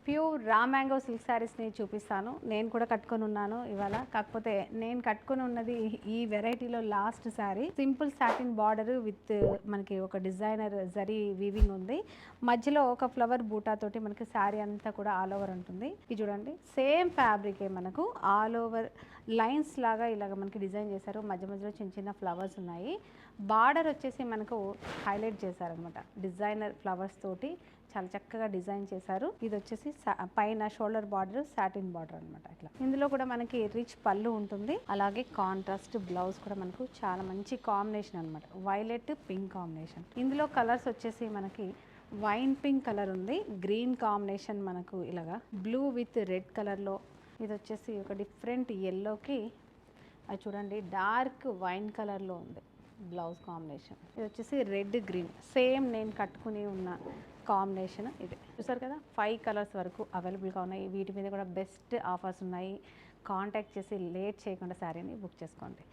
Pure raw mango silk శారీస్ని చూపిస్తాను. నేను కూడా కట్టుకొని ఉన్నాను ఇవాళ. కాకపోతే నేను కట్టుకొని ఉన్నది ఈ వెరైటీలో last sari. Simple satin border with మనకి ఒక డిజైనర్ జరీ వీవింగ్ ఉంది. మధ్యలో ఒక ఫ్లవర్ బూటా తోటి మనకి శారీ అంతా కూడా ఆల్ ఓవర్ ఉంటుంది. ఇది చూడండి, సేమ్ ఫ్యాబ్రికే మనకు ఆల్ ఓవర్ లైన్స్ లాగా ఇలాగ మనకి డిజైన్ చేశారు. మధ్య మధ్యలో చిన్న చిన్న ఫ్లవర్స్ ఉన్నాయి. బార్డర్ వచ్చేసి మనకు హైలైట్ చేశారనమాట. డిజైనర్ ఫ్లవర్స్ తోటి చాలా చక్కగా డిజైన్ చేశారు. ఇది వచ్చేసి పైన షోల్డర్ బార్డర్ సాటిన్ బార్డర్ అనమాట. ఇట్లా ఇందులో కూడా మనకి రిచ్ పళ్ళు ఉంటుంది. అలాగే కాంట్రాస్ట్ బ్లౌజ్ కూడా మనకు చాలా మంచి కాంబినేషన్ అనమాట. Violet pink combination. ఇందులో కలర్స్ వచ్చేసి మనకి వైన్ పింక్ కలర్ ఉంది, గ్రీన్ కాంబినేషన్ మనకు ఇలాగా బ్లూ విత్ రెడ్ కలర్లో. ఇది వచ్చేసి ఒక డిఫరెంట్ ఎల్లోకి అది చూడండి డార్క్ వైన్ కలర్లో ఉంది బ్లౌజ్ కాంబినేషన్. ఇది వచ్చేసి రెడ్ గ్రీన్, సేమ్ నేను కట్టుకుని ఉన్న కాంబినేషన్ ఇది. చూసారు కదా, 5 కలర్స్ వరకు అవైలబుల్గా ఉన్నాయి. వీటి మీద కూడా బెస్ట్ ఆఫర్స్ ఉన్నాయి. కాంటాక్ట్ చేసి లేట్ చేయకుండా శారీని బుక్ చేసుకోండి.